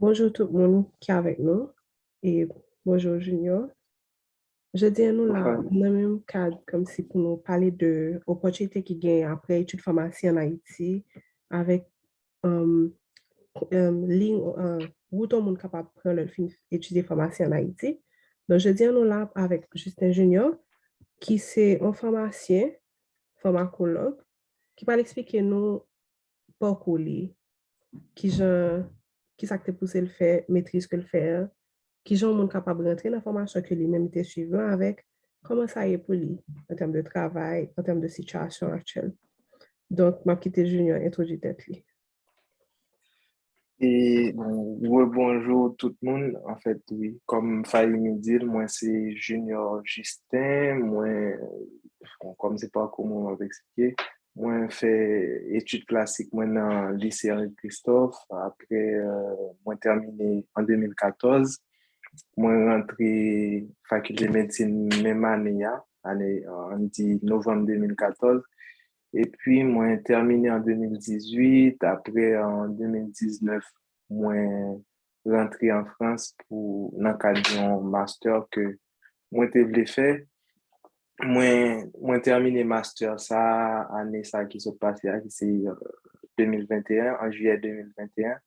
Bonjour tout le monde qui est avec nous et bonjour Junior. Je dis à nous là, Enfin, dans le même cadre, comme si pour nous parler de l'opportunité qui gagne après études pharmacie en Haïti avec euh, ligne, où tout le monde est capable de prendre le film étudier pharmacie en Haïti. Donc, je dis à nous là avec Justin Junior, qui c'est un pharmacien, pharmacologue, qui va expliquer nous pourquoi qui genre qui ça que te poussé le faire maîtrise que le faire qui genre monde capable de rentrer dans la formation que lui-même était suivant avec comment ça y est pour lui en termes de travail en termes de situation actuelle donc m'a quitté junior introduit tête lui. et bon, bonjour tout le monde. En fait, oui, comme Faye me dit, moi c'est Junior Justin. Moi, bon, comme c'est pas comment on va expliquer, moi fait études classiques moi dans le lycée Henri Christophe. Après, moi terminé en 2014. Moi rentré faculté de médecine même année, on dit novembre 2014. Et puis, moi, terminé en 2018. Après, en 2019, moi, rentré en France pour dans le cadre d'un master que moi, je voulais faire. Moi, terminé master ça, année ça qui se passe, qui c'est 2021, en juillet 2021.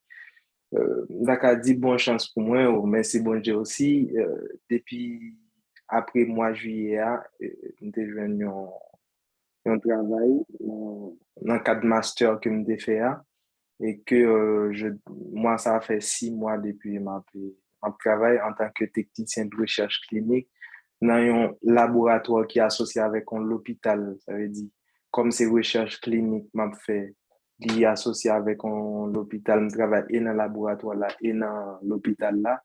D'accord, dit bonne chance pour moi, merci bon Dieu aussi. Depuis après mois juillet, nous sommes venus un travail dans le cadre de master que je fait et que moi, ça fait 6 mois depuis ma travail en tant que technicien de recherche clinique dans un laboratoire qui est associé avec l'hôpital. Ça veut dire, comme c'est recherche clinique, m'a fait, il est associé avec l'hôpital, je travaille et dans le laboratoire là, et dans l'hôpital là.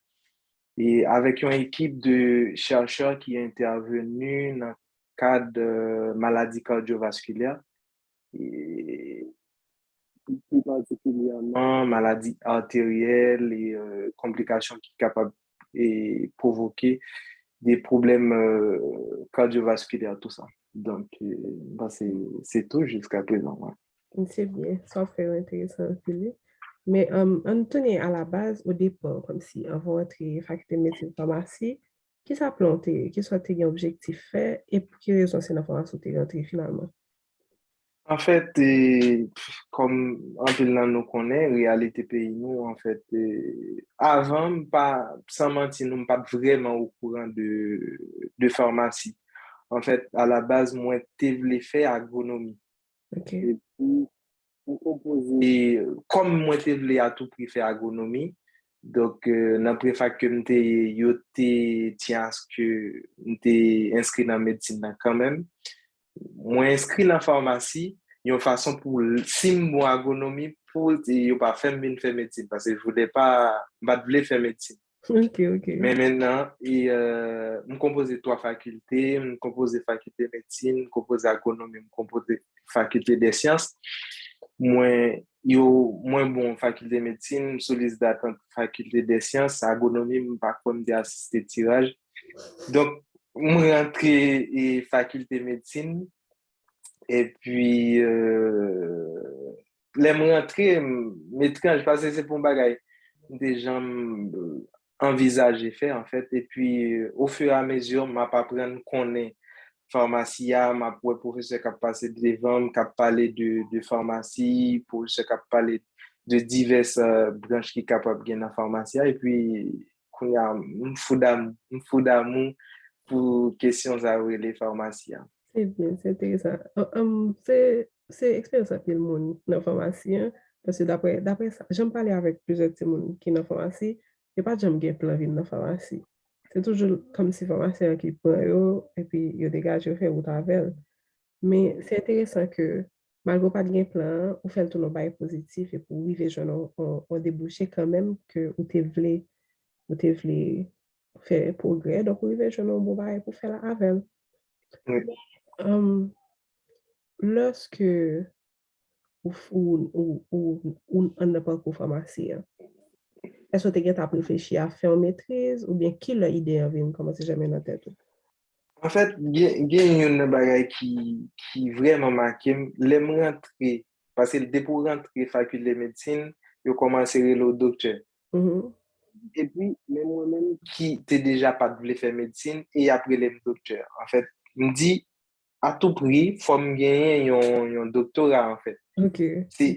Et avec une équipe de chercheurs qui est intervenue dans le cadre de maladies cardiovasculaires et plus particulièrement maladies artérielles et complications qui sont capables de provoquer des problèmes cardiovasculaires, tout ça. Donc, bah, c'est tout jusqu'à présent. Ouais. C'est bien ça fait intéressant Philippe. Mais on tenait à la base au départ comme si avant d'entrer faculté de médecine pharmacie qui ça planté qui soit tes objectif fait et pour quelle raison c'est la formation t'es rentré finalement. En fait, comme un peu là nous connaît, réalité pays nous, en fait, avant, pas, sans mentir, nous pas vraiment au courant de pharmacie. En fait, à la base, moi, je voulais faire agronomie. OK. Et puis, et comme moi, je voulais à tout prix faire agronomie, donc, dans le préfac que je tiens à ce que je inscrit dans la médecine là, quand même. Moi, inscrit dans la pharmacie, il y a une façon pour 6 mois agronomie pour ne pas faire médecine parce que je voulais faire médecine. OK, OK. Mais maintenant, je compose 3 facultés, je compose faculté de médecine, je compose agronomie, je compose faculté des sciences. Moi, moins bon faculté de médecine, sur liste d'attente faculté des sciences, agronomie, par contre, d'assister tirage. Donc, je rentré et faculté de médecine. Et puis, les rentrées, m'étrange parce que c'est pour un bagage des gens envisager faire en fait. Et puis, au fur et à mesure, m'a pas apprendre qu'on est pharmacien, m'a pour professeur qui a passé devant, qui a parlé de pharmacie, professeur qui a parlé de diverses branches qui sont capables de gagner en pharmacie. Et puis, qu'on y a un fou d'amour pour questions à les pharmaciens. C'est bien, c'est intéressant. C'est expérience à tout le monde dans la pharmacie, hein, parce que d'après ça, j'aime parler avec plusieurs personnes qui sont dans la pharmacie, et pas j'aime bien plein de dans la pharmacie. C'est toujours comme si pharmacien qui prend eux, et puis il dégage, il fait ou avec. Mais c'est intéressant que malgré pas de gain plan, on fait le tour bail positif et pour arriver on débouché quand même que ou te voulez faire progrès, donc on arrive un bon bail pour faire la avec. Oui. Hum, lorsque on n'a pas de pharmacie, hein, est-ce que tu as réfléchi à faire une maîtrise ou bien qui l'a idée à venir commencer jamais dans la tête? En fait, il y a une bagaille qui vraiment marqué. Les rentrer, parce que dès pour rentrer faculté de médecine, je commencé le docteur. Mhm. et puis, même moi-même qui t'ai déjà pas voulu faire médecine, et après les docteurs. En fait, me dit, à tout prix, faut me gagner un doctorat, en fait. OK.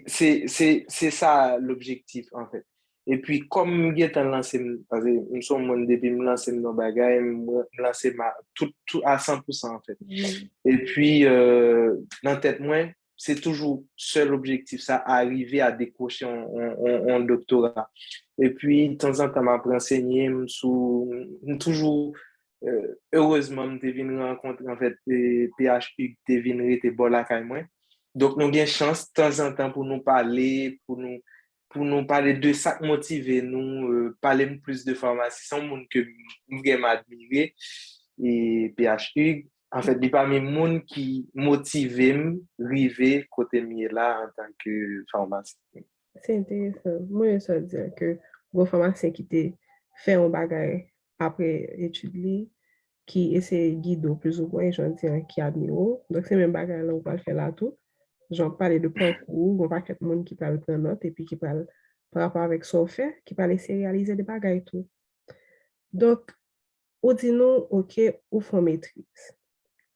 C'est ça l'objectif, en fait. Et puis, comme je suis lancé, parce que nous sommes depuis me lancer dans le bagage, me lancer tout à 100%, en fait. Mhm. Et puis, dans la tête, moi, c'est toujours seul objectif, ça, arriver à décrocher un doctorat. Et puis, de temps en temps, je enseigner, toujours, heureusement, je viens rencontrer, en fait, PHU, je viens rester bon là, quand moi. Donc, nous avons une chance, de temps en temps, pour nous parler de ça, motiver nous, parler plus de formation. C'est un monde que nous vraiment admirer. Et PHU, en fait, il y a parmi les gens qui motivent river côté mieux là en tant que pharmacien. C'est intéressant. Moi, je veux dire que vos pharmaciens qui te fait un bagage après études li, qui essaie de guider plus ou moins, j'en dis, qui admire. Donc, c'est même bagage là, on va le faire là tout. J'en parle de parcours, on va faire le monde qui parle de notes et puis qui parle par rapport avec son fait, qui parle essayer de réaliser des bagages et tout. Donc, on dit nous, OK, ou font maîtrise.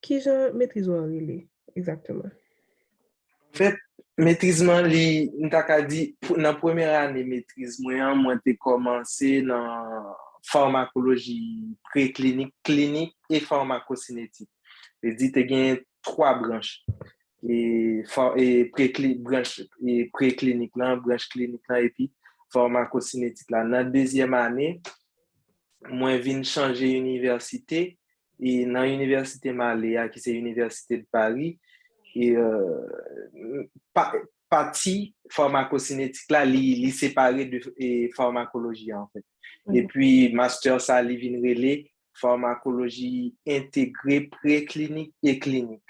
Qui j'en maîtrise ou en relais, exactement? En fait, maîtrisement, nous t'a dit, dans la première année maîtrise, moi, j'ai commencé dans pharmacologie préclinique, clinique et pharmacocinétique. Et dit, tu as trois branches. Branche et préclinique là, branche clinique là, et puis pharmacocinétique là. Dans la deuxième année, moi, je viens changer université et dans l'université Maléa, qui c'est l'université de Paris, et partie pharmacocinétique là, il séparé de pharmacologie en fait. Et Mhm. puis, master, ça, il vient relais pharmacologie intégrée préclinique et clinique.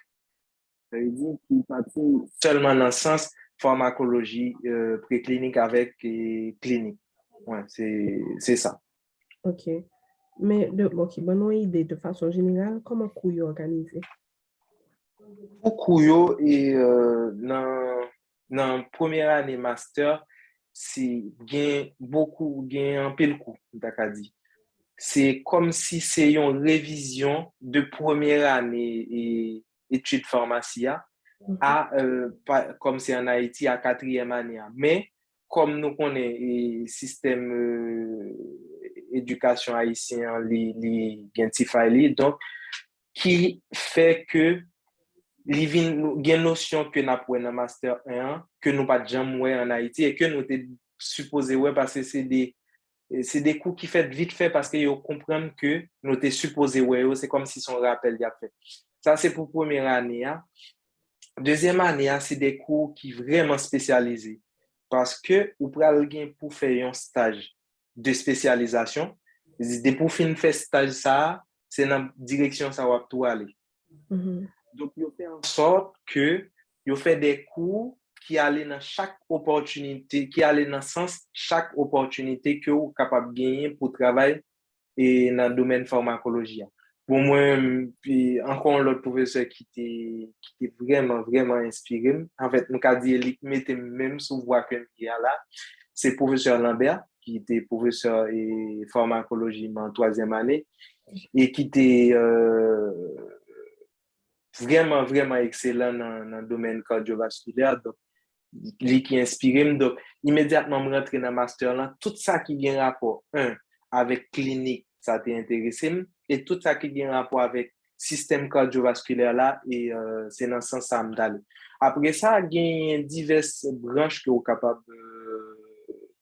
Ça veut dire qu'il partit seulement dans le sens pharmacologie préclinique avec clinique. Ouais, c'est ça. OK. Mais, OK, bonne idée de façon générale, comment vous est organisé? Beaucoup yo et dans première année master, c'est gain en pile coup, t'as dit. C'est comme si c'est une révision de première année et études pharmacie Mhm. comme c'est en Haïti, à quatrième année. Mais comme nous connaissons le système éducation haïtien, donc, qui fait que il y a une notion que nous apprenons dans Master 1, que nous pas jamais en Haïti et que nous sommes supposé ouais parce que c'est des cours qui fait vite fait parce qu'ils comprennent que nous sommes supposé ouais, c'est comme si son rappel y a fait. Ça, c'est pour première année. Hein. Deuxième année, c'est des cours qui sont vraiment spécialisés parce que vous pouvez pour faire un stage de spécialisation. Dès pour finir faire stage ça, c'est dans la direction ça va tout aller. Mhm. Donc, il fait en sorte que il fait des cours qui allaient dans chaque opportunité, qui allaient dans le sens chaque opportunité que vous êtes capable de gagner pour travailler et dans le domaine pharmacologie. Pour moi, puis encore l'autre professeur qui était vraiment, vraiment inspiré. En fait, nous avons dit, il mettait même sous voie que là, c'est le professeur Lambert, qui était professeur et pharmacologie en troisième année, et qui était vraiment, vraiment excellent dans le domaine cardiovasculaire. Donc, lui qui inspiré. Donc, immédiatement, je rentre dans le master là. Tout ça qui a un rapport, avec clinique, ça t'a intéressé. Et tout ça qui a un rapport avec système cardiovasculaire là, et c'est dans ce sens ça me. Après ça, il y a diverses branches que vous êtes capable de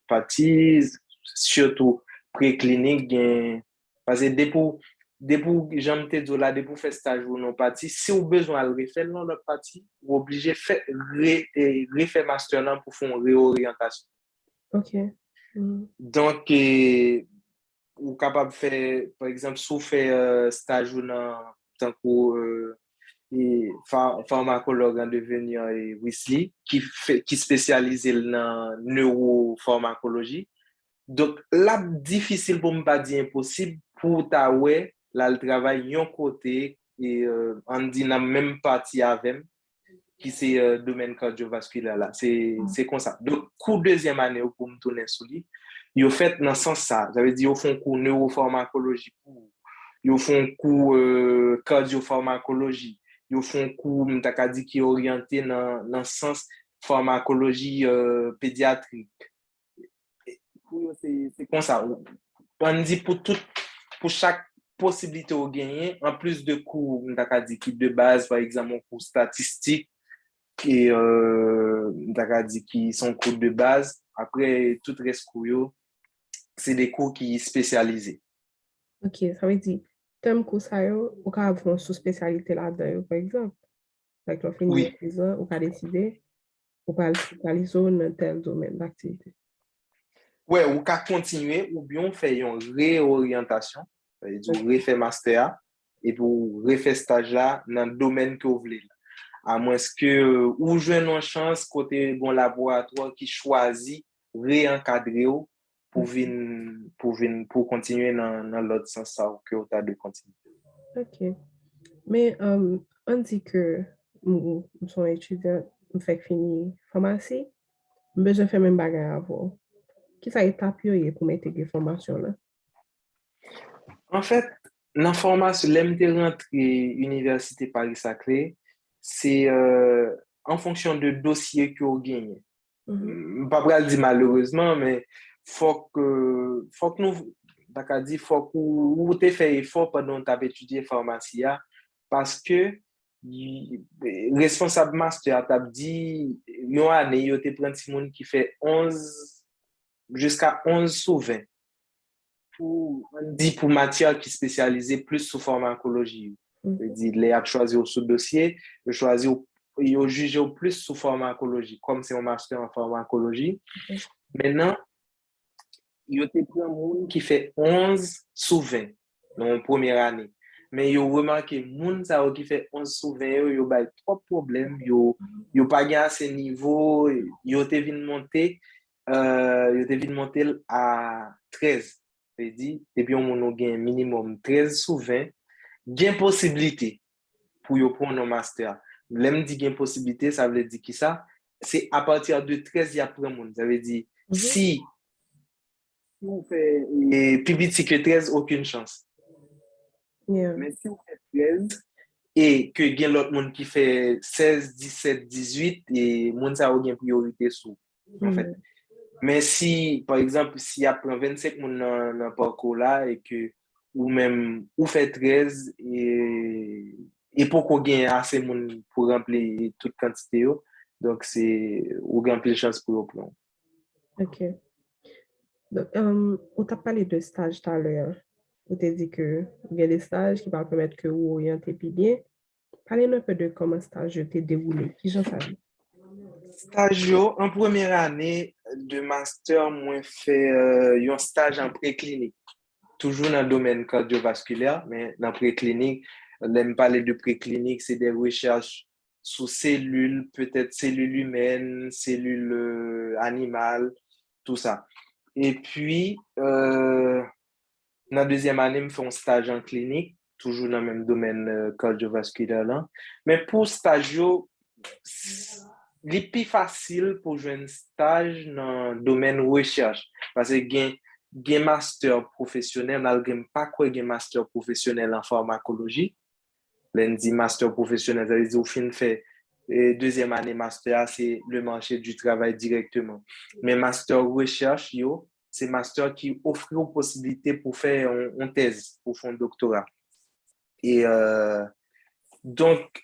partir, surtout préclinique. Parce que depuis j'aime te dire là, depuis faire stage ou non parti, si vous avez besoin de le refaire dans l'autre partie, vous êtes obligé de refaire master là pour faire une réorientation. OK. Mhm. Donc, vous êtes capable de faire, par exemple, si vous faites stage ou dans tant que pharmacologue en devenir Wesley, qui spécialise dans neuropharmacologie. Donc, là, difficile pour ne pas dire impossible pour ta ouais, là, le travail yon côté et on dit dans la même partie avec qui c'est domaine cardiovasculaire là. C'est comme ça. Donc, coup deuxième année pour me tourner sur lui. Yo fait dans ce sens ça. Ça veut dire, ils font cours neuropharmacologie, ils font cours cardiopharmacologie, ils font cours, m'ta dit, qui est orienté dans le sens pharmacologie pédiatrique. C'est comme ça. On dit pour chaque possibilité au gagner, en plus de cours, m'ta dit, qui de base, par exemple, un cours statistique, et m'ta dit, qui sont cours de base. Après, tout reste cours, c'est des cours qui sont spécialisés. Ok, ça veut dire, thème cours ça yo, ou ka avon une sous-spécialité là-dedans, yo, par exemple. Like, l'on finit Oui, 10 ans, ou ka décider, ou pas le spécialiser dans tel domaine d'activité. ouais, ou qu'à continuer, ou bien on fait une réorientation, c'est-à-dire Ok, on refait master, et puis on refait stage là dans le domaine que vous voulez. À moins que ou jouez une chance côté bon laboratoire qui choisit réencadrer pour continuer dans l'autre sens ça, que vous avez de continuer. ok. Mais on dit que nous sommes étudiants, nous fait fini pharmacie, mais je fais même bagarre avant. Qui ça étape yo ye pour mettre des formations là? En fait, dans formation, l'aime de rentrer Université Paris-Saclay, c'est en fonction de dossier que vous gagnez. Mhm. Pas pour le dire malheureusement, mais faut que nous, d'accord dit, faut que vous te fait effort pendant que tu as étudié pharmacie, parce que responsable master t'a dit, une année, il te prend petit monde qui fait 11 jusqu'à 11 sur 20 on dit pour matière qui est spécialisée plus sous pharmacologie. Je Mhm. dis, les a choisi au sous-dossier, je choisis il a jugé au plus sous pharmacologie, comme c'est un master en pharmacologie. Ok. Maintenant, il y a pris un monde qui fait 11 sur 20 dans la première année. Mais il a remarqué, monde qui fait 11 sur 20, il y a trop de problèmes, il n'y a pas gagné à ce niveau, il a été monter, à 13. C'est-à-dire, depuis on a gagné minimum 13 sur 20, il y a une possibilité pour y prendre un master. L'aime dit gain possibilité, ça veut dire qui ça? C'est à partir de 13, il y a plein de monde. Ça veut dire, Mhm. si on fait et plus vite que 13, aucune chance. Yeah. Mais si on fait 13 et que il y a l'autre monde qui fait 16, 17, 18, et monde ça a une priorité sous, en fait. Mhm. Mais si, par exemple, s'il y a plein 25 monde dans le parcours là et que, ou même, ou fait 13 et pour qu'on gagne assez de monde pour remplir toute quantité, donc c'est, ou gagne plus de chance pour le plan. Ok. Donc, on t'a parlé de stage tout à l'heure. On t'a dit que il y a des stages qui vont permettre que vous orientez plus bien. Parlez-nous un peu de comment stage t'est déroulé. Qui j'en savais? Stagio, en première année de master, moi fait un stage en préclinique, toujours dans le domaine cardiovasculaire, mais dans préclinique, on aime parler de préclinique, c'est des recherches sur cellules, peut-être cellules humaines, cellules animales, tout ça. Et puis, dans la deuxième année, je fais un stage en clinique, toujours dans le même domaine cardiovasculaire là. Mais pour stagio, li pi facile pour jouer un stage dans le domaine recherche. Parce que gen master professionnel, malgré pas quoi gen master professionnel en pharmacologie. Lundi master professionnel, ça veut dire au fin fait deuxième année master, c'est le marché du travail directement. Mais master recherche, yo, c'est master qui offre une possibilité pour faire une thèse, pour faire un doctorat. Et donc,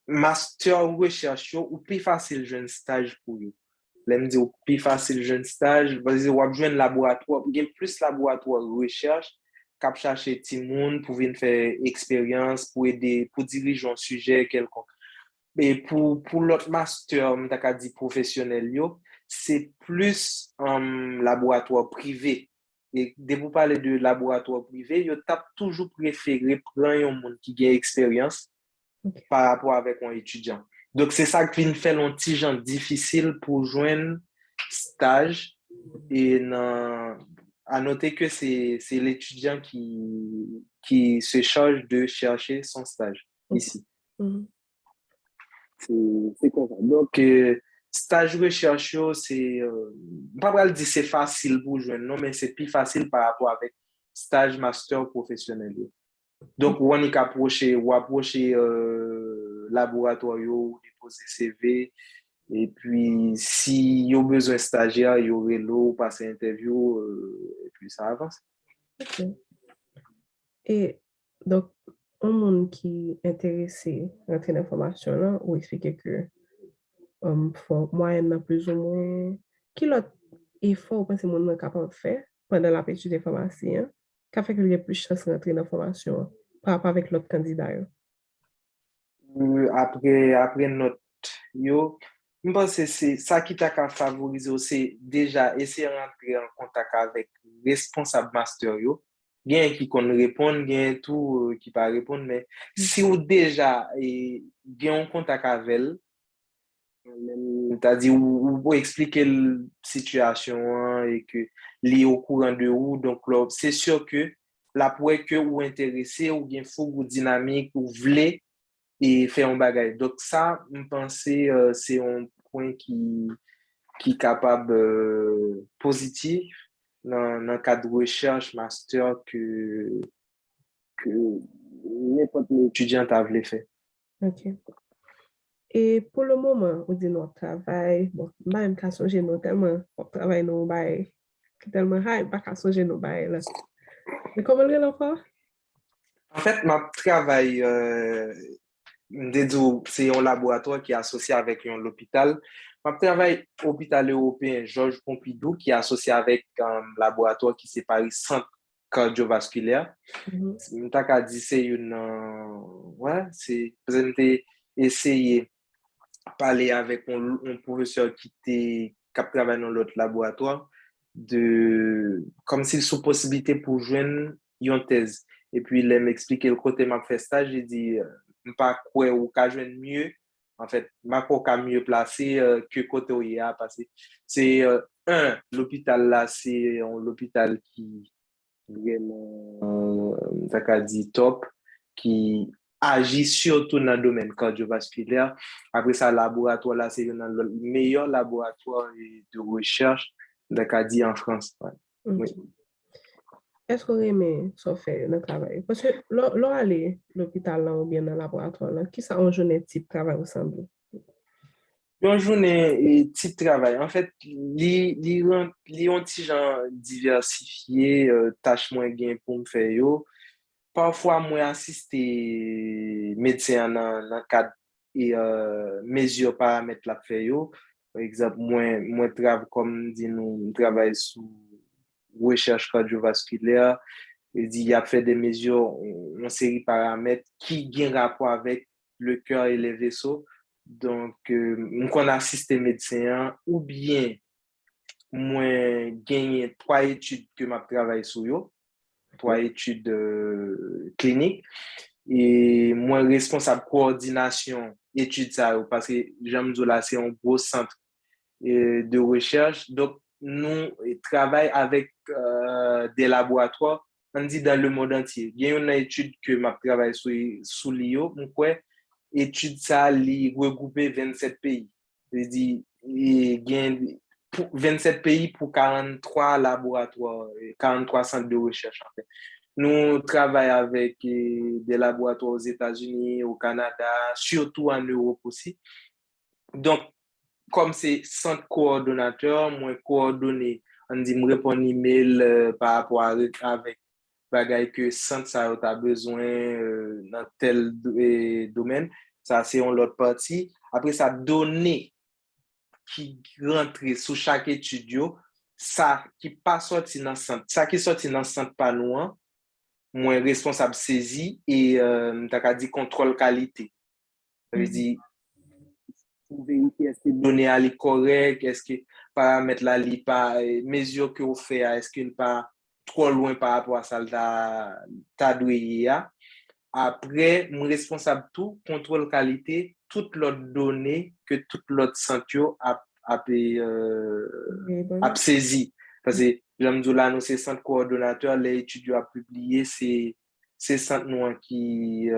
master recherche ou plus facile jeune stage pour vous. L'aime dire plus facile jeune stage, vas-y ou joindre laboratoire, il y a plus laboratoire recherche cap chercher ti monde pour venir faire expérience pour aider pour diriger un sujet quelconque. Et pour l'autre master, m'ta dit professionnel yo, c'est plus laboratoire privé. Et dès vous parler de laboratoire privé, yo t'a toujours préféré prendre un monde qui a expérience Ok. par rapport avec un étudiant. Donc, c'est ça qui fait un petit genre difficile pour joindre stage. Et à noter que c'est l'étudiant qui se charge de chercher son stage Ok. ici. Mhm. C'est comme ça. Donc, stage recherche, c'est, pas dire c'est facile pour joindre, non, mais c'est plus facile par rapport avec stage master professionnel. Donc, on est approcher laboratoire, déposer CV, et puis si y a besoin de stagiaire, il y aurait l'eau, passer interview, et puis ça avance. Ok. Et donc, un monde qui est intéressé à rentrer dans la formation, là, ou expliquer que faut moyennement plus ou moins, quel autre effort vous pensez que monde est capable de faire pendant la étude des pharmaciens, qui fait qu'il y a plus de chances de rentrer dans la formation par rapport avec l'autre candidat? Après notre yo, je pense que c'est ça qui t'a qu'à favoriser, c'est déjà essayer de rentrer en contact avec responsable master yo. Gen qui qu'on répondre, gen tout qui pas répondre, mais si vous déjà gen en contact avec elle, c'est-à-dire ou expliquer la situation hein, et que li au courant de où, donc là, c'est sûr que la pourrait que ou intéressé ou bien fou ou dynamique ou voulez et faire un bagage. Donc ça, je pense c'est un point qui est capable positif dans le cadre de recherche, master que n'importe quel étudiant a voulu faire. OK. Et pour le moment, on dit notre travail, bon, même qu'à songer nous tellement, on travaille nous bail, tellement high, pas qu'à songer nous bail là. Mais comment le l'enfant? En fait, ma travail, c'est un laboratoire qui est associé avec l'hôpital. Je travaille à l'hôpital européen Georges Pompidou qui est associé avec un laboratoire qui s'appelle Centre cardiovasculaire. Je t'ai dit c'est une ouais, c'est j'ai essayé de parler avec un professeur qui travaille dans l'autre laboratoire de comme s'il sous possibilité pour joindre une thèse. Et puis il m'expliquer le côté m'a fait stage, j'ai dit pas quoi ou qu'à joindre mieux en fait m'a pas mieux placé que côté où il a passé c'est un l'hôpital là c'est l'hôpital qui vraiment ça dit top qui agit surtout dans le domaine cardiovasculaire. Après ça, le laboratoire là, c'est le meilleur laboratoire de recherche dit en France. Ouais. Oui. OK. Est-ce qu'on aimé ça faire le travail? Parce que là, aller l'hôpital là ou bien dans le laboratoire là, qui ça en journée type travail ressemble? Une journée et petit travail. En fait, li un petit genre diversifié, tâches moins gain pour me faire yo. Parfois, moi assister médecin dans le cadre et mesure paramètres la fait yo. Par exemple, moi travaille comme dit nous travaille sous recherche cardiovasculaire et dit il a fait des mesures une série de paramètres qui ont rapport avec le cœur et les vaisseaux. Donc, on assiste médecin ou bien moi gagné 3 études que m'a travaillé sur yo, 3 études cliniques et moi responsable coordination études ça parce que j'aime dire là c'est un gros centre de recherche donc nous travaillons avec des laboratoires on dit dans le monde entier il y a une étude que m'a travaillé sur l'IO quoi étude ça li regrouper 27 pays je dis il y a 27 pays pour 43 laboratoires 43 centres de recherche en fait. Nous travaillons avec des laboratoires aux États-Unis, au Canada, surtout en Europe aussi. Donc, comme c'est centre coordonnateur, moi coordonné, on dit me répondre email par rapport avec bagay que centre ça a besoin dans tel domaine. Ça, c'est en l'autre partie. Après, ça, données qui rentre sous chaque étude, ça qui pas sorti dans le centre, ça qui sorti dans le centre pas nous, moi responsable saisi et t'as dit contrôle qualité. Ça veut dire pour vérifier est-ce que données à correct, est-ce que paramètres là li pas mesure que vous fait est-ce qu'il pas trop loin par rapport à ça ta doué. Après mon responsable tout contrôle qualité toute l'autre donnée que toute l'autre centre a saisi parce que j'aime dire là nous c'est centre coordonnateur les étudiants a publié c'est centre nous qui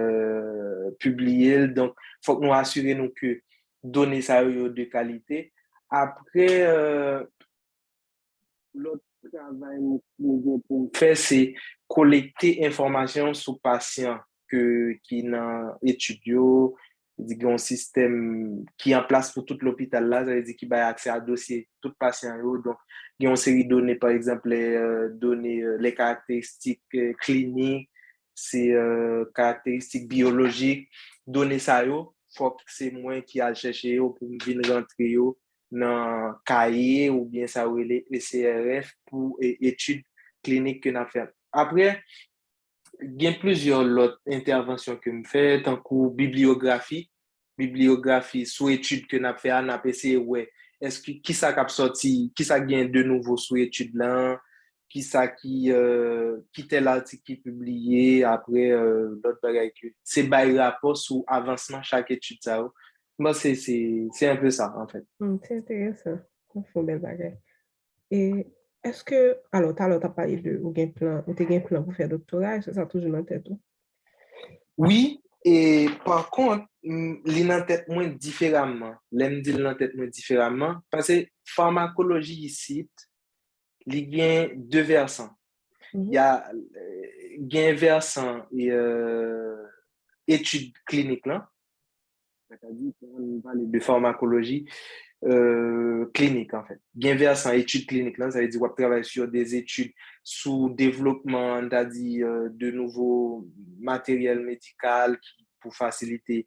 publié donc faut que nous assurer nous que données ça de qualité Après, l'autre travail pour faire, c'est collecter information sur patient qui dans étudio, dit qu'il y a un système qui est en place pour tout l'hôpital là, ça veut dire qu'il a accès à dossier tout patient yo. Donc il y a une série de données, par exemple les données, les caractéristiques cliniques, c'est caractéristiques biologiques, données ça yo, faut que c'est moi qui a chercher yo pour venir rentrer yo dans cahier ou bien ça ou les CRF pour études cliniques que n'a fait. Après, il y a plusieurs autres interventions que je fais, tant que bibliographie sous études que n'a fait, on a essayé, ouais, est-ce que qui ça a sorti, qui ça gagne de nouveau sous études là, qui ça qui tel article qui est publié, après d'autres bagages c'est by rapport sur avancement chaque étude ça. Moi, c'est un peu ça, en fait. C'est intéressant. Ça fait une belle bagaille. Et est-ce que, alors, tu as parlé de, ou t'as un plan pour faire doctorat, est-ce que ça a toujours en tête? Oui, et par contre, li nan tête moins différemment. L'aime dit nan tête moins différemment, parce que pharmacologie ici, il y a deux versants. Il y a un versant et études cliniques là, c'est-à-dire qu'on parle de pharmacologie clinique en fait. Il y a un versant études cliniques là, ça veut dire qu'on travaille sur des études sous développement, de nouveaux matériels médical pour faciliter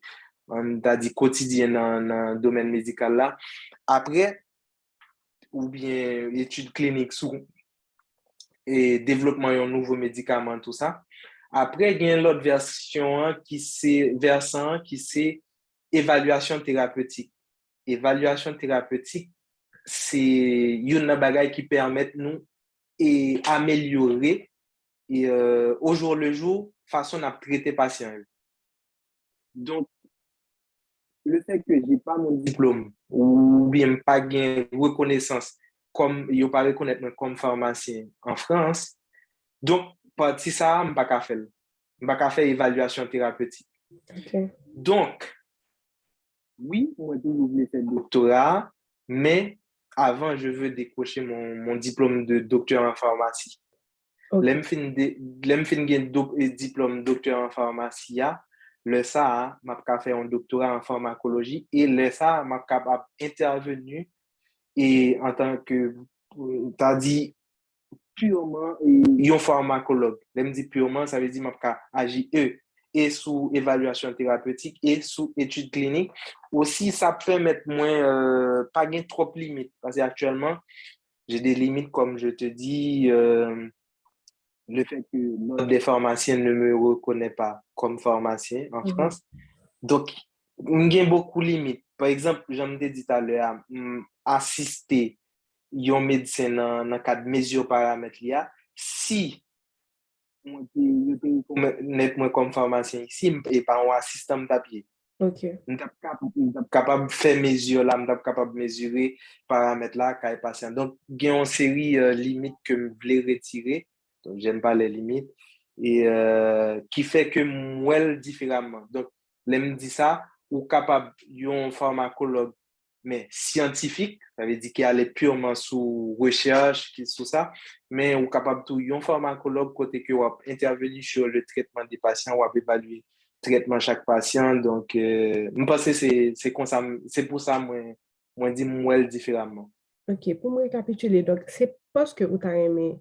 quotidien dans le domaine médical là. Après, ou bien études cliniques sous et développement d'un nouveau médicament, tout ça. Après, il y a l'autre version qui c'est versant qui c'est évaluation thérapeutique. Évaluation thérapeutique, c'est une bagaille qui permet nous et améliorer et au jour le jour façon à traiter patient. Donc le fait que j'ai pas mon diplôme ou bien pas gain reconnaissance comme yo pas reconnaître comme pharmacien en France, donc parti ça m'pas ka faire. M'pas ka faire évaluation thérapeutique. Okay. Donc oui, moi toujours voulu faire doctorat, mais avant je veux décrocher mon diplôme de docteur en pharmacie. Okay. Lem fin gen diplôme docteur en pharmacie, le ça, m'a fait un doctorat en pharmacologie et le ça, m'a capable intervenu et en tant que, t'as dit, purement un pharmacologue. Lem dit purement, ça veut dire m'a agi et sous évaluation thérapeutique et sous études cliniques. Aussi, ça permet moins, pas gain trop de limites parce qu'actuellement, j'ai des limites comme je te dis, le fait que l'ordre des pharmaciens ne me reconnaît pas comme pharmacien en France. Donc, il y a beaucoup de limites. Par exemple, j'en ai dit tout à l'heure, assister un médecin dans le cadre de mesures paramètres, si moi comme pharmacien ici, et pas un assistant de papier. Okay. Je suis capable de faire mesure là, je suis capable de mesurer paramètres là, quand patient. Donc, il y a une série de limites que je voulais retirer. Donc, j'aime pas les limites. Et qui fait que moi, différemment. Donc, je me dis ça, ou capable, un pharmacologue, mais scientifique, ça veut dire qu'il allait purement sous recherche, sous ça, mais ou capable tout, un pharmacologue côté que va intervenir sur le traitement des patients, ou évaluer traitement chaque patient. Donc, je pense que c'est comme ça, c'est pour ça que moi, dis moi différemment. OK, pour me récapituler, donc c'est parce que vous avez aimé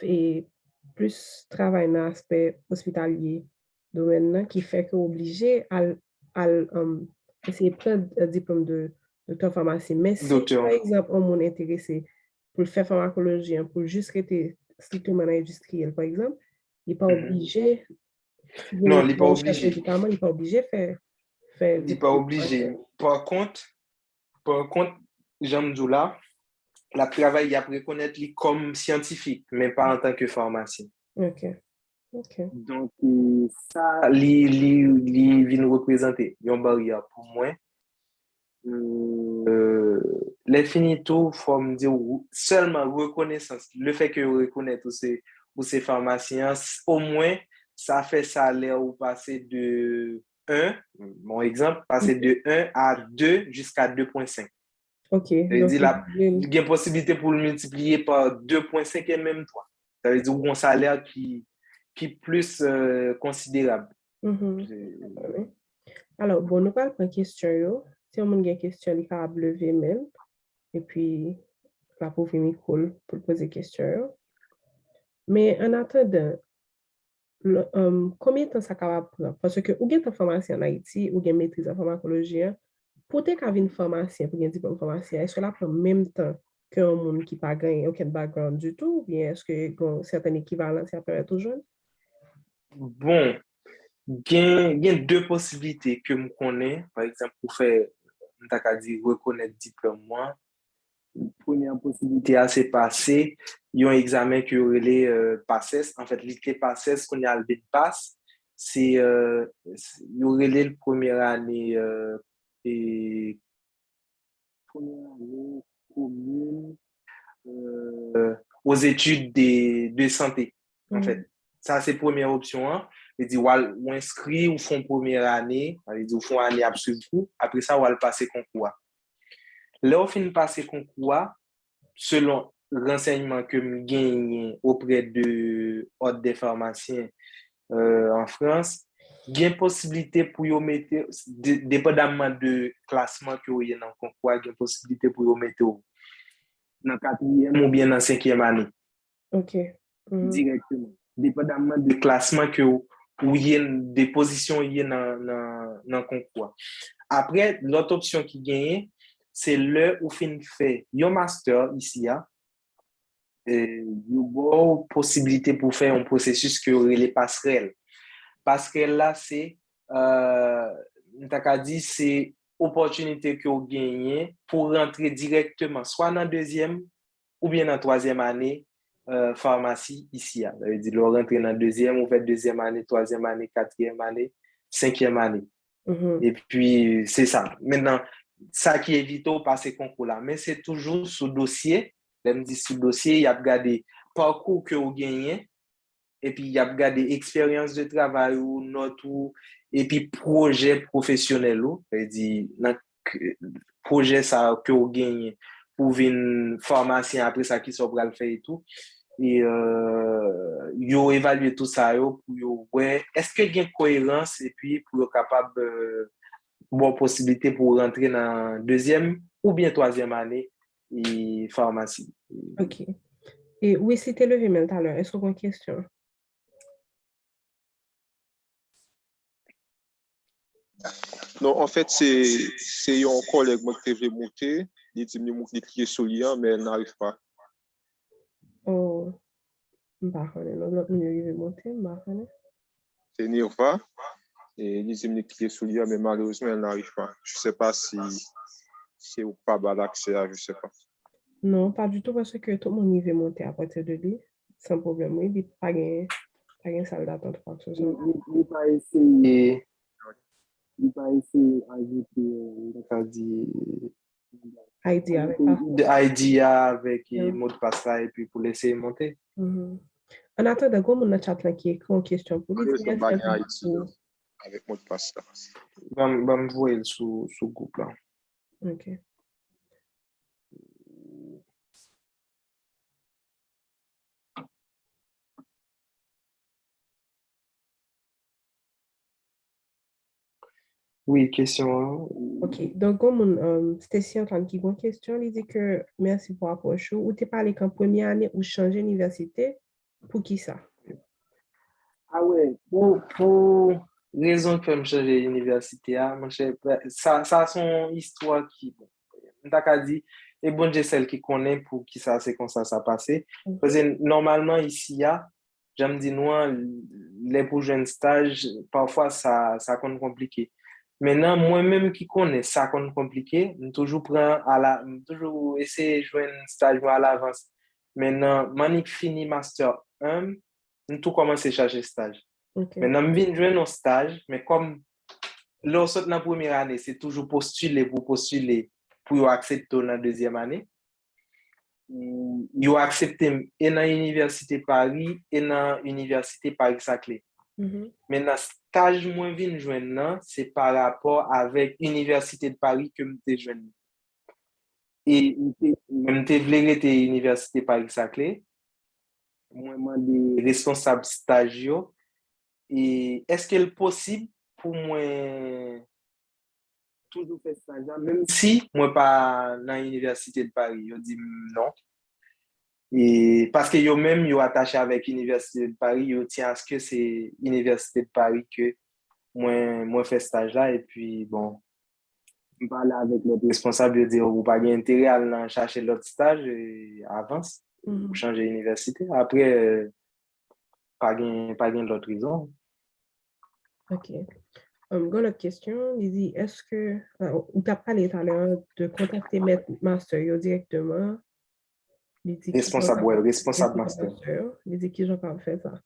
et plus travail dans l'aspect hospitalier domaine qui fait que obligé à essayer de prendre un diplôme de docteur pharmacie. Mais si, par Docteur. exemple, on m'est intéressé pour faire pharmacologie, pour juste rester strictement dans l'industriel, par exemple, il n'est pas obligé, si vous Non, voulez il n'est faire pas recherche obligé. médicamment, il n'est pas obligé de faire Il n'est pas diplôme de obligé. pharmacien. Par contre, Jean Mdoula, la travail, il a reconnaître lui comme scientifique, mais pas en tant que pharmacien. OK, OK. Donc, ça, vient représenter une barrière pour moi. Les finito, il faut me dire seulement reconnaissance. Le fait que vous reconnaissez ces pharmaciens, au moins, ça fait salaire ou passer de 1, mon exemple, passer de 1 à 2 jusqu'à 2,5. OK. Ça veut Donc, dire il y a une possibilité pour le multiplier par 2,5 et même 3. Ça veut dire un salaire qui est plus considérable. mhm. Oui. Alors, bon, nous parlons de question. Yo. Si on a une question, il faut lever main et puis la pauvre micro pour poser question. Yo. Mais en attendant, combien de temps ça va prendre? Parce que ou bien ta formation en Haïti, ou bien maîtrise en pharmacologie, hein, pour te qu'avoir une formation, pour un diplôme pharmacien, est-ce que là prend même temps qu'un monde qui n'a pas gagné aucun background du tout, ou bien est-ce que y a certaines équivalences qui apparaissent toujours? Bon, il y a deux possibilités que je connais, par exemple, pour faire, on t'a dit, reconnaître diplôme, moi. Première possibilité à se passer, il y a un examen qui aurait les PASSES. En fait, les PASSES, qu'on y a le pass, c'est, il y aurait les première année, et première année commune aux études de santé, en Mhm. fait. Ça, c'est première option. Hein. Il dit, ou inscrit ou font première année, il dit, ou font année absolue. Après ça, ou passer concours. Là, on finit passer concours, selon renseignements que je gagne auprès de ordre des pharmaciens en France, il y a une possibilité pour vous mettre, dépendamment de classement que vous avez dans le concours, il y a une possibilité pour vous mettre dans la quatrième ou bien dans la cinquième année, OK. Mhm. directement. Dépendamment de classement que vous avez, des positions vous avez dans le concours. Après, l'autre option qui gagne, c'est le ou fin fait un master ici, hein, il y a une possibilité pour faire un processus que les passerelles. Passerelle là, c'est, dit, c'est opportunité que vous gagnez pour rentrer directement, soit dans la deuxième ou bien dans la troisième année pharmacie ici. Ça veut dire, vous rentrez dans la deuxième, vous faites deuxième année, troisième année, quatrième année, cinquième année. Mhm. Et puis, c'est ça. Maintenant, ça qui évite au passer concours là. Mais c'est toujours sous dossier. Même dit sous dossier, il y a regardé parcours que vous gagnez. Et puis, il y a regardé expérience de travail ou note ou, et puis projet professionnel ou. C'est-à-dire, projet ça que vous gagnez pour venir pharmacien après ça qui soit le faire et tout. Et yo évaluer tout ça yo, pour yo, ouais, est-ce qu'il y a une cohérence et puis pour être capable bonne possibilité pour rentrer dans deuxième ou bien troisième année et pharmacie. OK. Et oui, c'était levé même tout à l'heure. Est-ce qu'on a une question? Non, en fait, c'est un collègue moi, qui veut monter. Il dit que cliquer sur le lien, mais elle n'arrive pas. Oh, bah, l'autre milieu, il veut monter, bah, C'est Nirva. Et il dit que cliquer sur le lien, mais malheureusement, elle n'arrive pas. Je ne sais pas si c'est ou pas l'accès à, je ne sais pas. non, pas du tout, parce que tout le monde y veut monter à partir de lui, sans problème. Oui, il n'y a pas de salle d'attente, quoi que ce soit. Il pas essayer, il pas essayer d'ajouter, ID avec ajouter passeport. ID avec Yeah. mot de passe là et puis pour laisser monter. Mhm. En attendant, comme on a chat là qui écrit une question pour lui, Malheureusement, merci pas un de peu Haïti pour... avec mot de passe là. Va me voir sous groupe là. OK. Oui, question. OK. Donc, comme Stacy en train qui a une question, il dit que merci pour l'approche. Ou tu parlé qu'en première année ou changer d'université, pour qui ça? Ah ouais, pour raison que me changer l'université, mon cher, ça a son histoire qui, bon, on t'a qu'à dit, et bon, j'ai celle qui connaît pour qui ça, c'est comme ça passé. Parce Mhm. que normalement, ici, j'aime dire, nous, les pour jeunes stages, parfois, ça compte compliqué. Maintenant, moi-même qui connais ça compte compliqué, je toujours prends toujours essayer de jouer un stage à l'avance. Maintenant, manique fini master 1, nous tout commencer à chercher stage. OK. Maintenant, je viens de jouer un stage, mais comme lorsque dans la première année, c'est toujours postuler pour accepter dans la deuxième année. Ils ont accepté et dans l'université Paris et dans l'université Paris-Saclay. Mhm. Maintenant, stage moins vinn joindre, c'est par rapport avec l'université de Paris que je joindre. Et même te vle rete Université Paris-Saclay, moi des responsables stagiaires et est-ce qu'il est possible pour moi toujours faire stage là, même si moi pas dans l'Université de Paris, je dis non. Et parce que yo même yo attaché avec l'Université de Paris, yo tient à ce que c'est l'Université de Paris que moi fait stage là et puis bon, je parle avec notre responsable de dire ou pas intérêt à aller chercher l'autre stage et avance pour changer d'université. Après pas gain l'autre raison. OK. L'autre question, il dit, est-ce que, ou tu as parlé tout à l'heure de contacter Master yo directement, il dit qui Responsable master. Il dit qui j'en fait ça.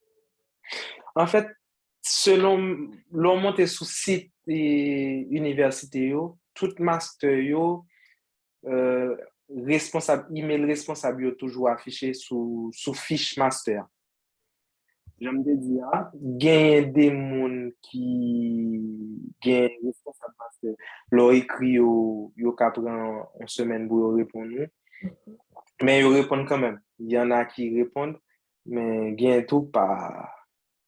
En fait, selon l'on monte sous site université yo, tout master yo email responsable yo toujours affiché sous fiche master. J'aime te dire, gagne des moun qui gagne responsable master. Leur écrit yo ka prend une semaine pour répondre. Mais ils répondent quand même. Il y en a qui répondent, mais gagne tout pas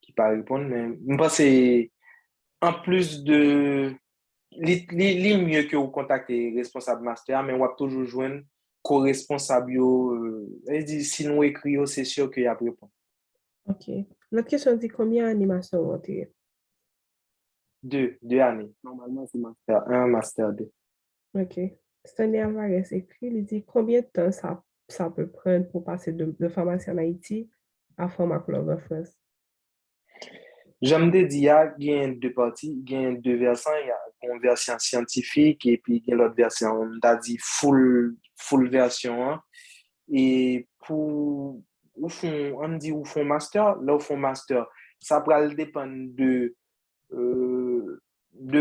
qui pas répondre mais je pense que en plus de li mieux que vous contacter responsable master mais on va toujours joindre co-responsable si nous écrit c'est sûr qu'il y a répondre. OK. L'autre question dit combien d'animations ont été? 2 années. Normalement, c'est master 1, master 2. OK. Stanley Alvarez écrit, il dit combien de temps ça peut prendre pour passer de pharmacie en Haïti à pharmacologue en France? J'aime te dire, il y a deux parties, il y a deux versants, il y a une version scientifique et puis il y a l'autre version, on a dit full version. Et pour ou font master, là où font master, ça va dépendre de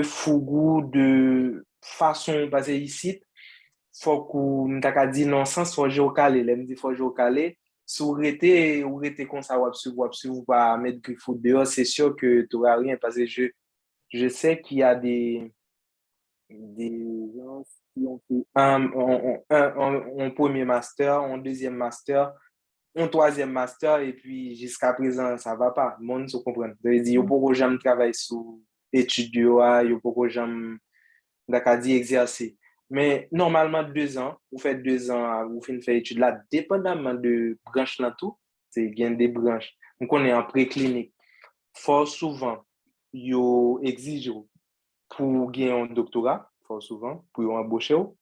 fougou, de façon, parce que ici, faut qu'on t'a dit non sens, faut jouer au calé, là, me dit faut jouer au calé. Si vous restez comme ça, vous pas mettre griffe dehors, c'est sûr que tu n'auras rien, parce que je sais qu'il y a des gens qui ont fait un premier master, un deuxième master, un troisième master, et puis jusqu'à présent, ça va pas. Le monde se comprend. Ça veut dire, il y a beaucoup de gens qui travaillent sur études, il y a beaucoup de gens qui exercer. Mais normalement, 2 ans, vous faites 2 ans, vous faites études là, dépendamment de branche là tout, c'est bien des branches. Donc, on est en préclinique. Fort souvent, ils exigent pour gagner un doctorat, fort souvent, pour embaucher. OK.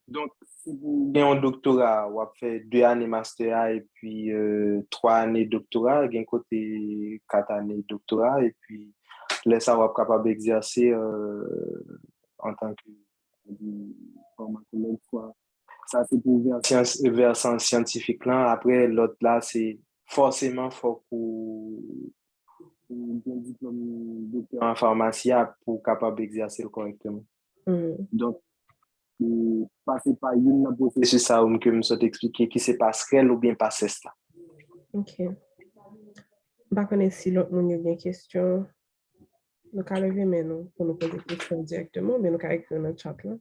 Donc, si vous avez un doctorat, vous avez fait 2 années master et puis 3 années doctorat, vous avez côté 4 années doctorat et puis là, ça va être capable d'exercer en tant que pharmacologue. Ça, c'est pour versant scientifique là. Après, l'autre là, c'est forcément faut pour un diplôme docteur en pharmacie pour capable d'exercer correctement. Donc, passer par une processus ça que me souhaite expliquer qui c'est passerelle ou bien passesse là. OK. Je ne sais pas si l'autre monde a des questions. Nous allons lever maintenant pour nous poser des questions directement, mais nous allons écrire dans le chat là.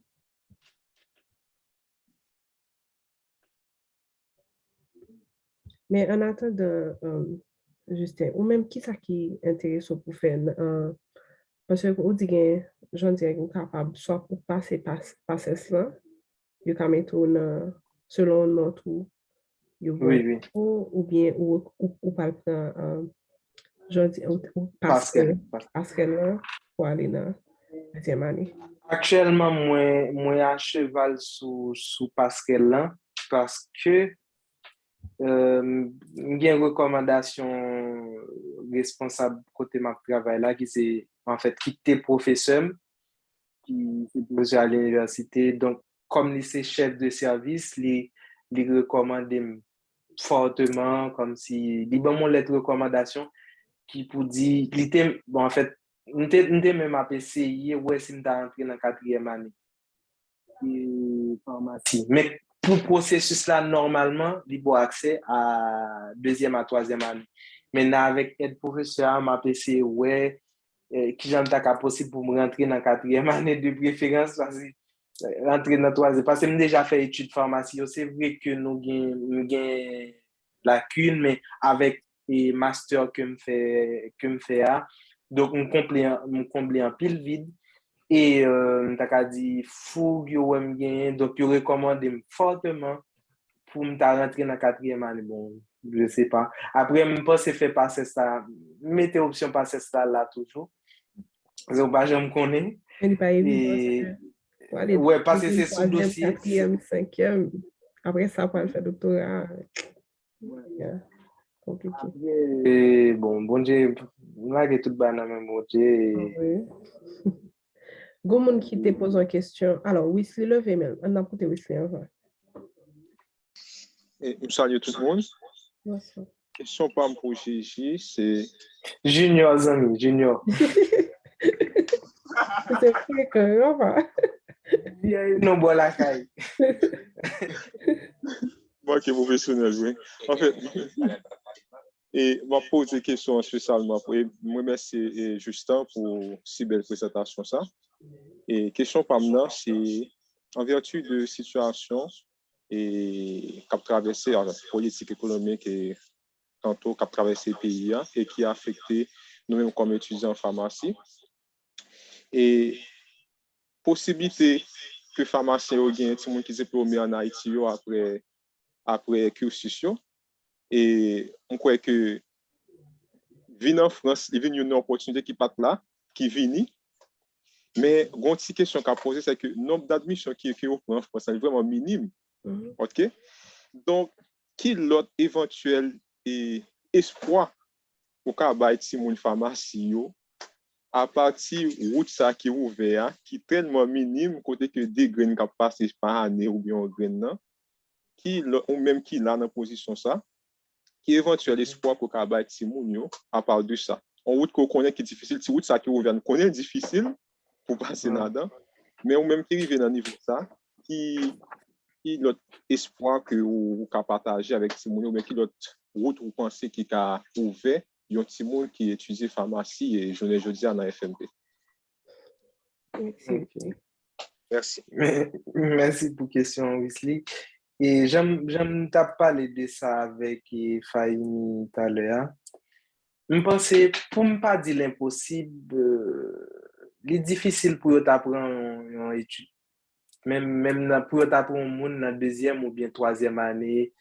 Mais en attendant, Justin, ou même qui ça qui est intéressant pour faire, parce que vous dites que j'en dirais que vous capable soit pour passer par cela, vous pouvez mettre selon notre Oui. ou bien ou pas prendre ou passerelle pour aller dans la deuxième année. Actuellement, moi à cheval sous passerelle là parce que j'ai une recommandation responsable côté ma travail là qui c'est en fait qui était professeur qui est professeur à l'université donc comme il est chef de service il recommande fortement comme si il bon mon lettre de recommandation qui pour dire il était bon en fait on était même à essayer ouais si on t'a entré dans 4e année pharmacie mais pour processus là normalement il a accès à 2e à 3e année maintenant avec aide professeur m'a essayé ouais qui j'en t'a possible pour me rentrer dans 4e année de préférence parce que rentrer dans troisième. Parce que j'ai déjà fait études pharmacie. C'est vrai que nous avons lacune, mais avec les masters que me fait, donc on comble en pile vide. Et t'as dit fougue yo aime bien, donc je recommande fortement pour me rentrer dans la quatrième année. Bon, je sais pas. Après, je pense que fait passer ça, mettez option passer ça là toujours. Je ne sais pas, connais. Ce n'est pas évident. Et Pour aller ouais, parce que deuxième, c'est sous troisième, dossier. quatrième, cinquième. Après ça, pour faire doctorat. Yeah, compliqué. Et bon Dieu, là, il y a tout dans même bon Dieu. Oui. Gomoun qui te pose une question. Alors, Wesley, levez même. On a porté Wesley avant. Et je salue tout le monde. Bonsoir. Question pas pour Gigi, c'est Junior, amis, junior. C'est vrai que, enfin. Non, bon, la caille. moi qui est professionnel, oui. En fait, et je pose des questions spécialement pour moi remercier Justin pour si belle présentation ça. Et question par maintenant, c'est en vertu de situation et qu'a traversé la politique économique et tantôt qu'a traversé le pays et qui a affecté nous-mêmes comme étudiants en pharmacie. Et possibilité que pharmacien ou gagne tout le monde qui s'est promis en Haïti après cursus et on croit que venir en France, il vient une opportunité qui part là, qui vient. Mais une petite question qu'a posée, c'est que le nombre d'admissions qui est en France est vraiment minime. OK? Donc, qui l'autre éventuel espoir pour qu'à si mon pharmacie à partir de route ça qui est ouvert, qui est tellement minime, côté que des graines qui passent par année ou bien des graines, ou même qui là dans la position ça, qui éventuel espoir pour qu'à si mon à part de ça. En route qu'on connaît qui est difficile, si route ça qui est ouvert, on connaît difficile pour passer là-dedans, mais ou même qui arrive dans le niveau ça, qui l'autre espoir que vous pouvez partager avec Timoun, mais qui l'autre route vous pensez qui a ouvert, il y a Timoun qui étudie pharmacie et je ne dis à la FMP. Merci. Merci pour la question, Wesley. Et j'aime parler de ça avec Fahimi tout à l'heure. Je pense pour ne pas dire l'impossible, il est difficile pour t'apprendre une étude. Même pour t'apprendre un monde dans la deuxième ou bien troisième année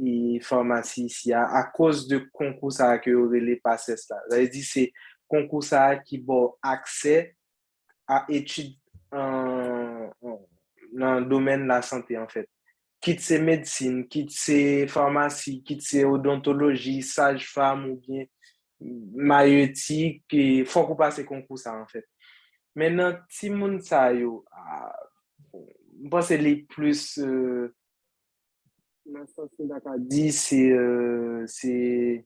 et pharmacie ici à cause de concours ça que les passer ça. Ça veut dire c'est concours ça qui bon accès à études dans le domaine de la santé en fait. Quitte c'est médecine, quitte c'est pharmacie, quitte c'est odontologie, sage-femme ou bien maïeutique, il faut qu'on passe concours ça en fait. Maintenant, si moun sa yo, je pense que les plus, dit, c'est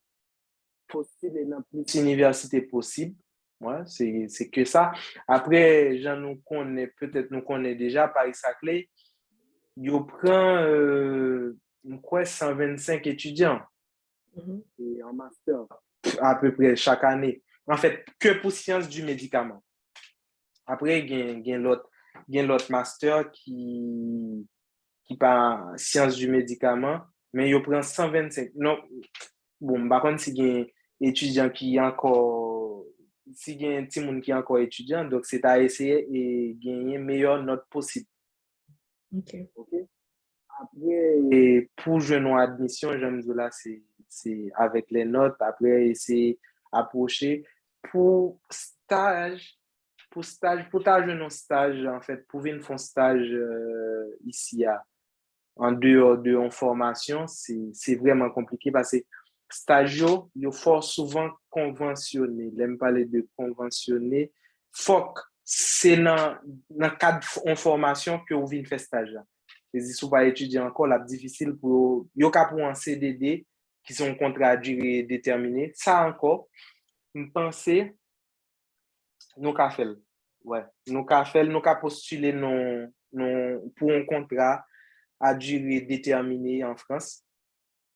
possible et dans plus d'universités possible. Ouais, c'est que ça. Après, peut-être nous connaît déjà Paris-Saclay, il prend, je crois, 125 étudiants et en master à peu près chaque année. En fait, que pour sciences du médicament. Après, il y a l'autre master qui par sciences du médicament, mais il prend 125. Non, bon, par contre, si il y a un étudiant qui est encore, si il y a un petit monde qui est encore étudiant, donc c'est à essayer et gagner meilleure note possible. OK. Après, et pour jouer en admission, j'aime dire là, c'est avec les notes, après, essayer approcher pour stage. Pour ta jeune stage, en fait, pour venir faire un stage ici en dehors de en formation, c'est vraiment compliqué parce que stage, il faut souvent conventionné. J'aime parler de conventionné. Faut que c'est dans le cadre en formation que vous venez faire stage. Et si vous pas étudier encore, c'est difficile pour un CDD qui sont contrat à durée déterminée. Ça encore, je pense nous avons fait. Ouais. Nous avons postulé pour un contrat à durée déterminée en France.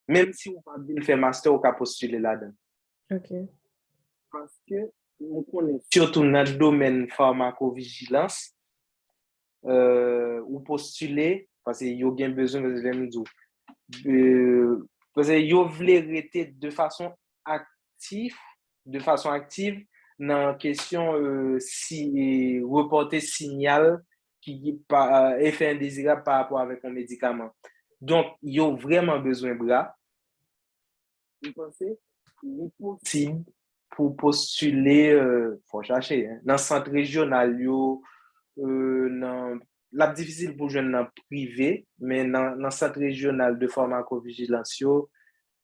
Même si vous ne pas faire master, vous pouvez postuler là-dedans. OK. Parce que nous connaissons surtout dans le domaine pharmacovigilance, ou postuler, parce que yo gen besoin de l'aime parce que yo vle rete de façon active dans question si reporter signal qui effet indésirable par rapport avec un médicament. Donc, yo vraiment besoin de bras. Vous pensez qu'il est possible pour postuler, faut chercher, hein, dans le centre régional, yo, dans la difficile pour jeune dans privé, mais dans le centre régional de pharmacovigilance,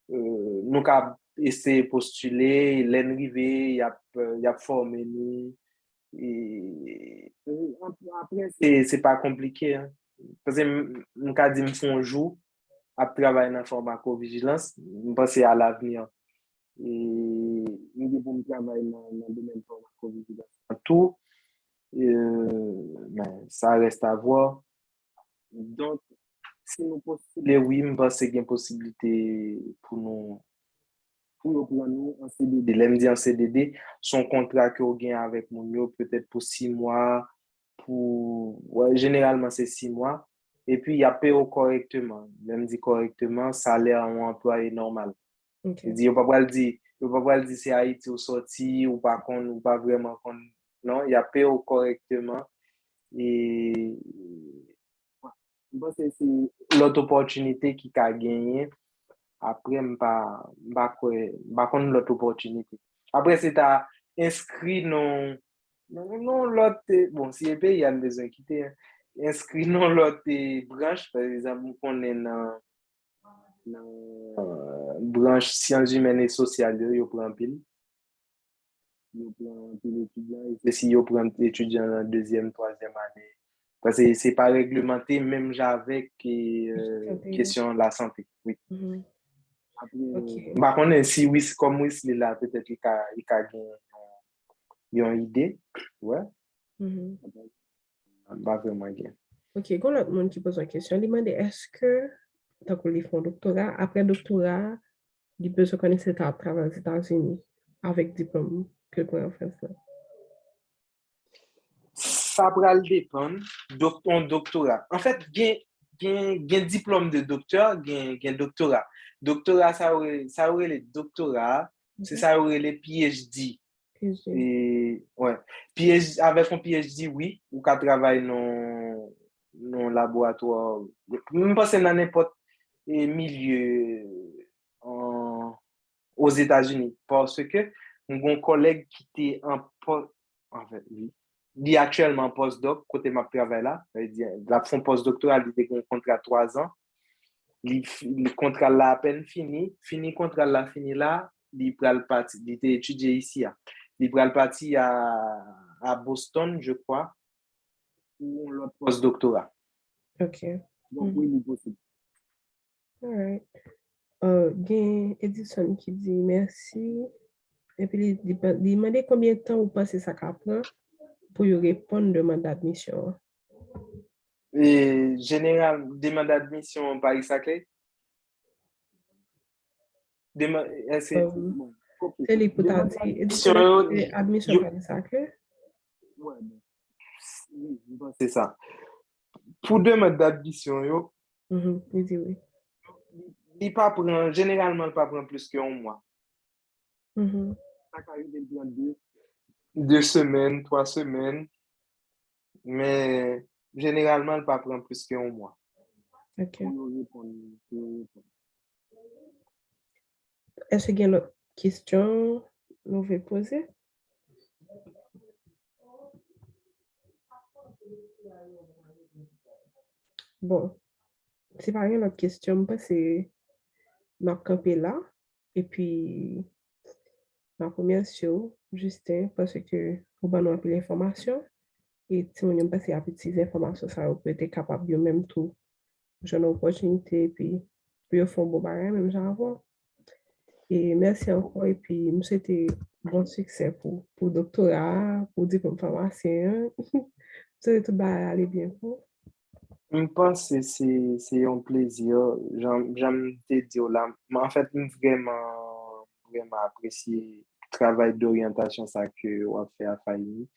nous avons essayé de postuler, l'enrivé, il y a formé nous. Et après, c'est pas compliqué. Hein. Parce que nous avons dit que font un jour à travailler dans la pharmacovigilance, nous pensons à l'avenir. Et nous devons travailler dans le domaine de la pharmacovigilance. Tout, mais ça reste à voir. Donc, si nous postulons, oui, je pense qu'il y a une possibilité pour nous en CDD. L'aime dire en CDD, son contrat que vous gagnez avec mon peut-être pour 6 mois, ouais, généralement c'est 6 mois. Et puis, il y a payé correctement. L'aime dit correctement, salaire en employé normal. Okay. Il dit, il ne peut pas dire c'est Haïti ou sorti ou pas qu'on ou pas vraiment qu'on. Non, il a payé correctement. Et c'est l'autre opportunité qui a gagné. Après, je ne pas l'autre opportunité. Après, c'est à inscrit non l'autre. Bon, si le pays a besoin de quitter, inscrit non l'autre branche, par exemple, on est dans branche sciences humaines et sociales, yo prend pile. Yo prend pile étudiant. Et si yo prend étudiant en deuxième, troisième année. Parce que c'est pas réglementé, même avec question de la santé. Oui. Mm-hmm. Après, Okay. par contre, si oui, comme oui, c'est là, peut-être qu'il a une idée. Ouais. Mm-hmm. Pas vraiment bien. Ok, quand l'autre monde qui pose une question, il demande est-ce que, tant qu'on fait un doctorat, après doctorat, il peut se connaître à travers les États-Unis avec diplôme que pour en France? Ça va dépendre de ton doctorat. En fait, il y a un diplôme de docteur, il y a un doctorat. Doctorat, ça aurait les doctorats, c'est ça aurait les PhD. Et, ouais. PhD, avec un PhD, oui, ou qu'à travailler dans un laboratoire. Même pas c'est dans n'importe milieu aux États-Unis. Parce que mon collègue qui était en fait, oui, il est actuellement postdoc, côté ma travail là, la fond postdoctoral, il était un contrat 3 ans. Le contrat là à peine fini contrat là, fini là, il était étudié ici. Il est parti à Boston, je crois, pour le postdoctorat. Ok. Donc, oui, il est possible. All right. Gen Edison qui dit merci. Et puis, il demande combien de temps vous pensez ça prend pour y répondre demande d'admission. Et général, demande d'admission par Saclay. C'est les admission par Saclay. Oui, c'est ça. Pour demande d'admission, il dit oui. Généralement, il ne pas prendre plus qu'un mois. Ça arrive dans 2 semaines, 3 semaines, mais généralement, il ne pas prendre plus qu'un mois. Ok. Est-ce qu'il y a une autre question que vous voulez poser? Bon, c'est pas une autre question, c'est ma campé là. Et puis, ma première sur Justin, parce que vous avez un peu d'informations. Et si on a passé à petites informations, ça vous peut être capable de même tout. J'ai une opportunité, et puis, pour faire un bon bagage, même j'en avoir. Et merci encore, et puis, nous souhaitons bon succès pour le doctorat, pour le diplôme pharmacien. Ça tout va aller bien pour. Je pense que c'est un plaisir. J'aime te dire là. En fait, vraiment apprécié le travail d'orientation ça que on fait à Faïni.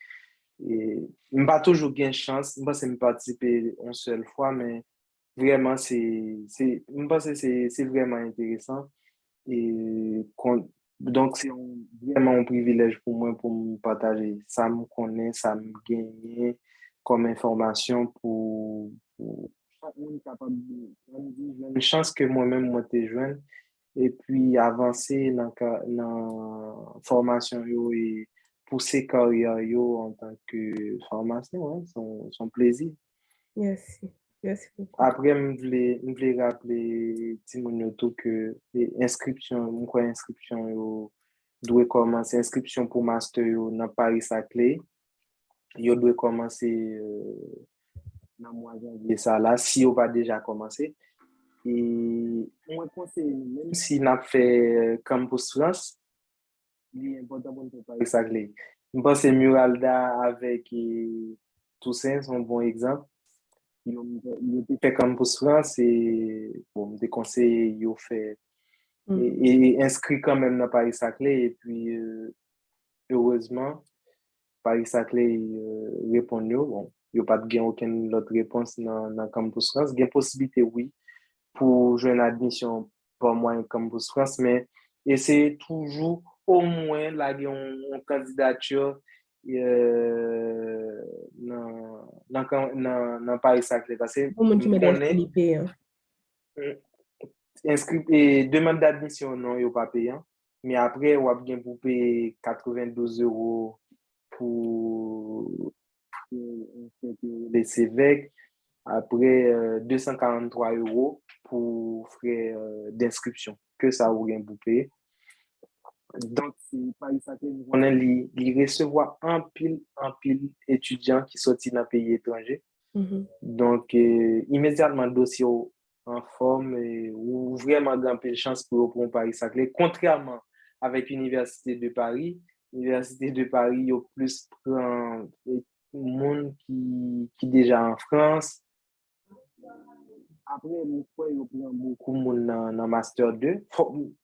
Et je pas toujours gain chance, je pense que participer une seule fois, mais vraiment, je pense que c'est vraiment intéressant. Et donc, c'est vraiment un privilège pour moi pour me partager. Ça me connaît, ça me gagne comme information pour chaque monde capable de une chance que moi-même, moi, t'es jeune. Et puis, avancer dans formation yo et pousser carrière yo en tant que pharmacien, ouais, son plaisir. Merci. Merci beaucoup. Après, je voulais rappeler Timoun tout que inscription yo doit commencer, inscription pour master yo dans Paris-Saclay, yo doit commencer dans le mois de janvier ça là, si yo pas déjà commencé. Et moi conseille, même si n'a fait Campus France, il est important pour nous Paris-Saclay. Je pense que Muralda avec Toussaint sont un bon exemple. Ils ont fait Campus France et bon, des conseils, ils ont fait et inscrit quand même dans Paris-Saclay. Et puis, heureusement, Paris-Saclay répond bon, il n'y a pas de aucune autre réponse dans Campus France. Il y a possibilité, oui, pour jouer une admission par moyen Campus France, mais essayer toujours au moins là, une candidature dans Paris-Saclay. Parce que Pour monde qui me on laisse Philippe, hein. inscrit et demande d'admission non yo pas payant mais après on a bien pour payer 92 € pour les CVEC après 243 € pour frais d'inscription que ça ou bien pour payer. Donc c'est Paris Saclay on a li recevoir un pile étudiants qui sorti dans pays étranger. Donc immédiatement dossier en forme ou vraiment grand peu de chance pour Paris-Saclay. Contrairement avec l'Université de Paris, l'Université de Paris, il y a plus prend monde qui déjà en France. Après, il y a beaucoup de monde dans Master 2.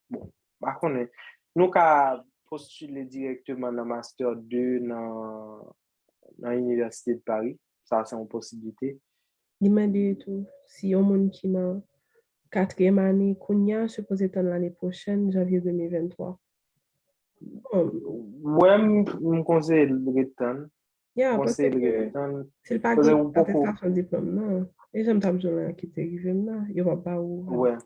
Bon, par contre, nous avons postulé directement dans Master 2 dans l'Université de Paris. Ça, c'est une possibilité. Demandez tout. Si y a un monde qui n'a quatrième année, qu'on y a supposé être l'année prochaine, janvier 2023. Ouais, je conseille le return. Yeah, parce que c'est le paquet d'attestation de diplôme, non. Et j'aime pas besoin qui t'arrive là. Il n'y a pas où. Ouais.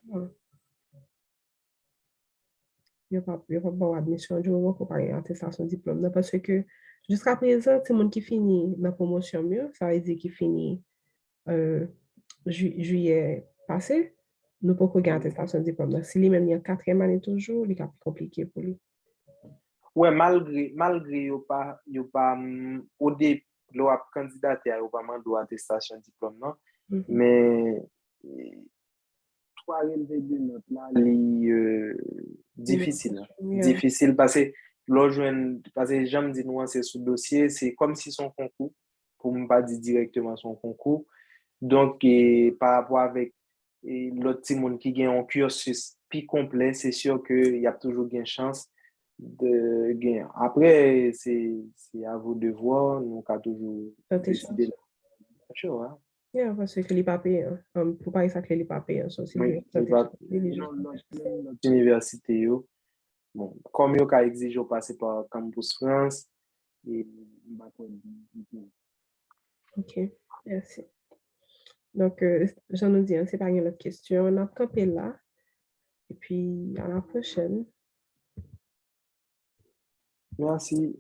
Il n'y a pas admission, je vois qu'on parle d'attestation de diplôme, non, parce que jusqu'à présent, c'est le monde qui finit la promotion mieux, ça veut dire qu'il finit juillet passé, nous ne pouvons pas gagner attestation de diplôme. Si lui même il y a quatrième année toujours, il est plus compliqué pour lui. Ouais, malgré yo pas au début le candidat il a pas mandé attestation de diplôme non, mais trois relevé de notes là difficile difficile parce que j'aime dire nous c'est sous dossier, c'est comme si son concours pour me pas dire directement son concours. Donc par rapport avec l'autre petit monde qui gagne un cursus plus complet, c'est sûr qu'il y a toujours une chance de gain. Après, c'est à vous de voir. Nous avons toujours décidé. Sure, hein? Yeah, parce que les papiers, pour pas ça que les papiers, oui, l'université, bon, comme il y a exigé de passer par Campus France, et ok, merci. Donc, j'en ai dit, c'est pas une autre question. On a campé là. Et puis, à la prochaine. Merci.